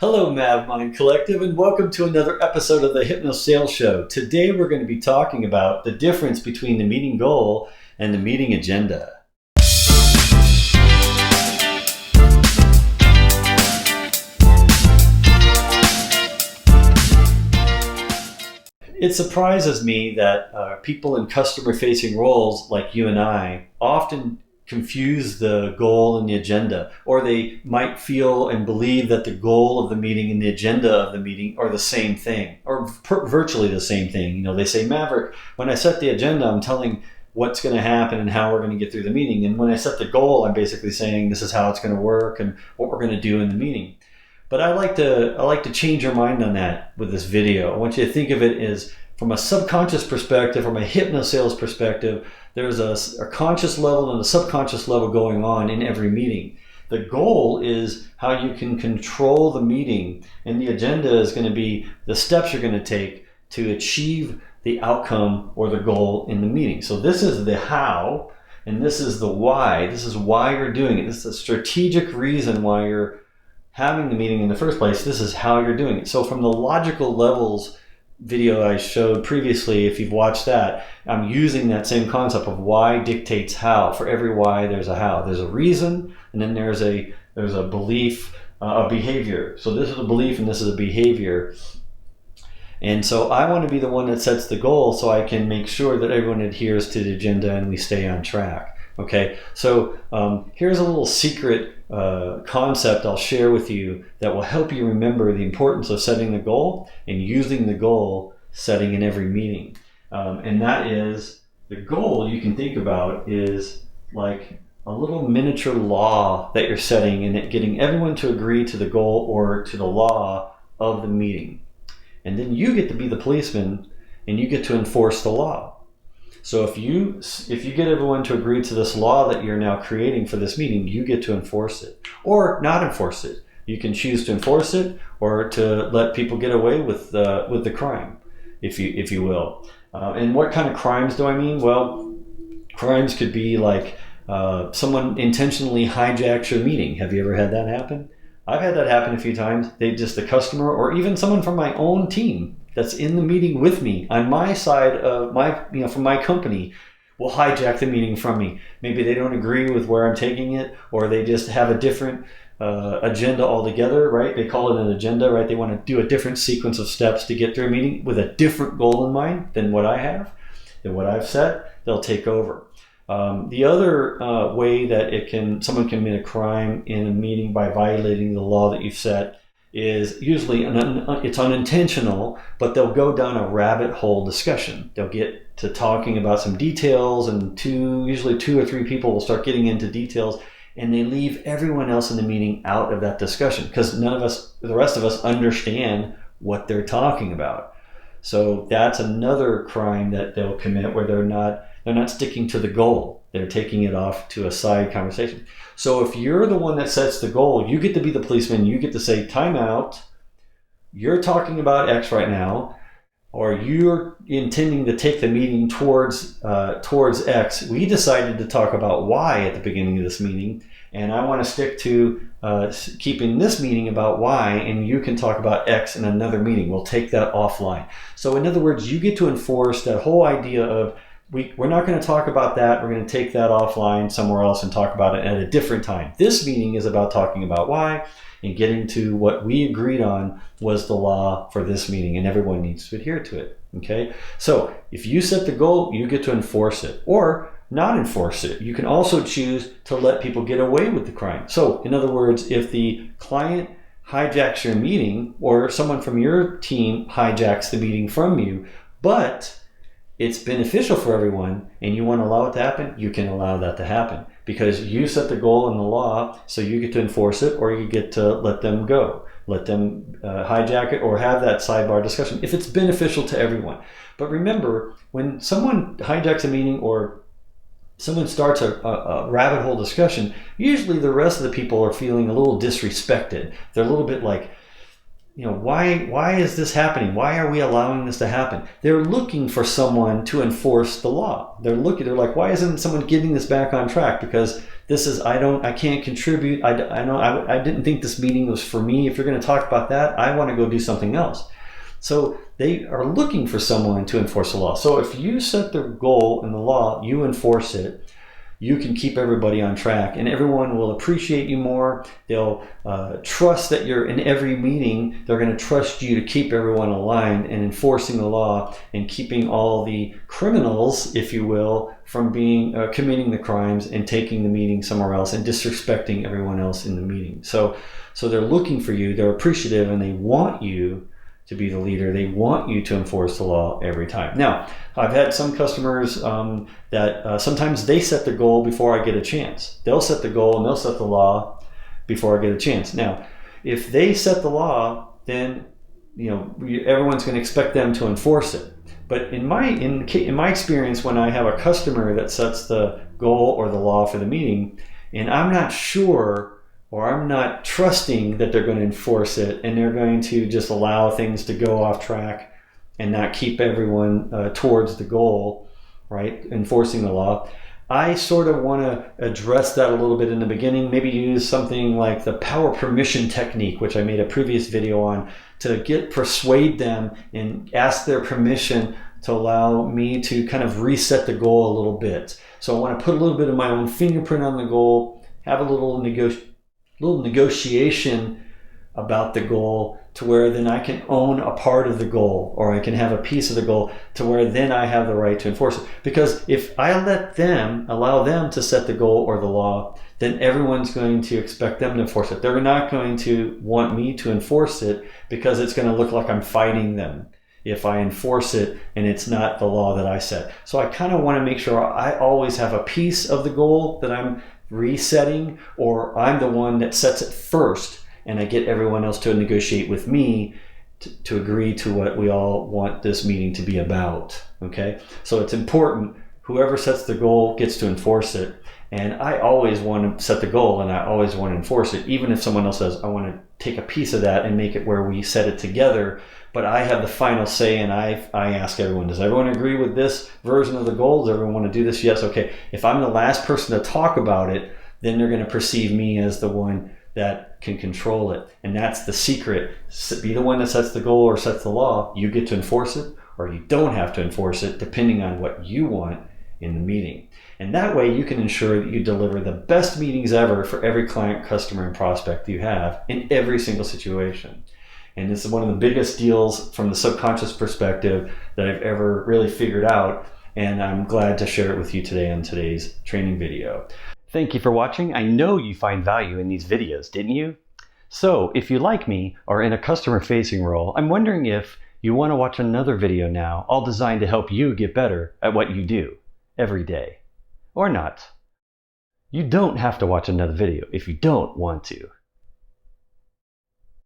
Hello, MavMind Collective, and welcome to another episode of the HypnoSales Show. Today we're going to be talking about the difference between the meeting goal and the meeting agenda. It surprises me that people in customer-facing roles like you and I often confuse the goal and the agenda, or they might feel and believe that the goal of the meeting and the agenda of the meeting are the same thing, or virtually the same thing. You know, they say, Maverick, when I set the agenda, I'm telling what's going to happen and how we're going to get through the meeting. And when I set the goal, I'm basically saying this is how it's going to work and what we're going to do in the meeting. But I like to change your mind on that with this video. I want you to think of it as from a subconscious perspective, from a hypnosales perspective. There's a conscious level and a subconscious level going on in every meeting. The goal is how you can control the meeting, and the agenda is going to be the steps you're going to take to achieve the outcome or the goal in the meeting. So this is the how, and this is the why. This is why you're doing it. This is a strategic reason why you're having the meeting in the first place. This is how you're doing it. So from the logical levels video I showed previously, if you've watched that, I'm using that same concept of why dictates how. For every why, there's a how. There's a reason, and then there's a belief, a behavior. So this is a belief and this is a behavior. And so I want to be the one that sets the goal so I can make sure that everyone adheres to the agenda and we stay on track. Okay, so here's a little secret concept I'll share with you that will help you remember the importance of setting the goal and using the goal setting in every meeting. And that is, the goal you can think about is like a little miniature law that you're setting and getting everyone to agree to the goal or to the law of the meeting. And then you get to be the policeman and you get to enforce the law. So if you get everyone to agree to this law that you're now creating for this meeting, you get to enforce it or not enforce it. You can choose to enforce it or to let people get away with the crime, if you will. And what kind of crimes do I mean? Well, crimes could be like someone intentionally hijacks your meeting. Have you ever had that happen? I've had that happen a few times. The customer or even someone from my own team that's in the meeting with me on my side of from my company will hijack the meeting from me. Maybe they don't agree with where I'm taking it, or they just have a different agenda altogether, right? They call it an agenda, right? They want to do a different sequence of steps to get through a meeting with a different goal in mind than what I have, than what I've set. They'll take over. The other way that someone can commit a crime in a meeting by violating the law that you've set is usually it's unintentional, but they'll go down a rabbit hole discussion. They'll get to talking about some details, and usually two or three people will start getting into details, and they leave everyone else in the meeting out of that discussion because the rest of us understand what they're talking about. So that's another crime that they'll commit, where they're not sticking to the goal. They're taking it off to a side conversation. So if you're the one that sets the goal, you get to be the policeman. You get to say, time out. You're talking about X right now, or you're intending to take the meeting towards X. We decided to talk about Y at the beginning of this meeting, and I want to stick to keeping this meeting about Y, and you can talk about X in another meeting. We'll take that offline. So in other words, you get to enforce that whole idea of, we're not going to talk about that. We're going to take that offline somewhere else and talk about it at a different time. This meeting is about talking about why and getting to what we agreed on was the law for this meeting, and everyone needs to adhere to it. Okay? So if you set the goal, you get to enforce it or not enforce it. You can also choose to let people get away with the crime. So in other words, if the client hijacks your meeting, or someone from your team hijacks the meeting from you, but it's beneficial for everyone and you want to allow it to happen, you can allow that to happen because you set the goal in the law, so you get to enforce it, or you get to let them go, let them hijack it, or have that sidebar discussion if it's beneficial to everyone. But remember, when someone hijacks a meeting or someone starts a rabbit hole discussion, usually the rest of the people are feeling a little disrespected. They're a little bit like, why is this happening? Why are we allowing this to happen? They're looking for someone to enforce the law. They're like, why isn't someone getting this back on track? Because I can't contribute. I didn't think this meeting was for me. If you're going to talk about that, I want to go do something else. So they are looking for someone to enforce the law. So if you set the goal in the law, you enforce it, you can keep everybody on track, and everyone will appreciate you more. They'll trust that you're in every meeting. They're going to trust you to keep everyone aligned and enforcing the law and keeping all the criminals, if you will, from being committing the crimes and taking the meeting somewhere else and disrespecting everyone else in the meeting. So they're looking for you. They're appreciative, and they want you to be the leader. They want you to enforce the law every time. Now, I've had some customers that sometimes they set the goal before I get a chance. They'll set the goal and they'll set the law before I get a chance. Now, if they set the law, then everyone's going to expect them to enforce it. But in my experience, when I have a customer that sets the goal or the law for the meeting, and I'm not sure or I'm not trusting that they're going to enforce it, and they're going to just allow things to go off track and not keep everyone towards the goal, right? Enforcing the law. I sort of want to address that a little bit in the beginning, maybe use something like the power permission technique, which I made a previous video on, to persuade them and ask their permission to allow me to kind of reset the goal a little bit. So I want to put a little bit of my own fingerprint on the goal, have a little negotiation about the goal, to where then I can own a part of the goal, or I can have a piece of the goal, to where then I have the right to enforce it. Because if I allow them to set the goal or the law, then everyone's going to expect them to enforce it. They're not going to want me to enforce it, because it's going to look like I'm fighting them if I enforce it and it's not the law that I set. So I kind of want to make sure I always have a piece of the goal that I'm resetting, or I'm the one that sets it first, and I get everyone else to negotiate with me to agree to what we all want this meeting to be about. Okay, so it's important whoever sets the goal gets to enforce it, and I always want to set the goal and I always want to enforce it, even if someone else says I want to take a piece of that and make it where we set it together. But I have the final say, and I ask everyone, does everyone agree with this version of the goal? Does everyone want to do this? Yes, okay. If I'm the last person to talk about it, then they're going to perceive me as the one that can control it. And that's the secret. Be the one that sets the goal or sets the law. You get to enforce it, or you don't have to enforce it, depending on what you want in the meeting. And that way you can ensure that you deliver the best meetings ever for every client, customer, and prospect you have in every single situation. And this is one of the biggest deals from the subconscious perspective that I've ever really figured out. And I'm glad to share it with you today on today's training video. Thank you for watching. I know you find value in these videos, didn't you? So if you like me or in a customer-facing role, I'm wondering if you want to watch another video now, all designed to help you get better at what you do every day. Or not. You don't have to watch another video if you don't want to.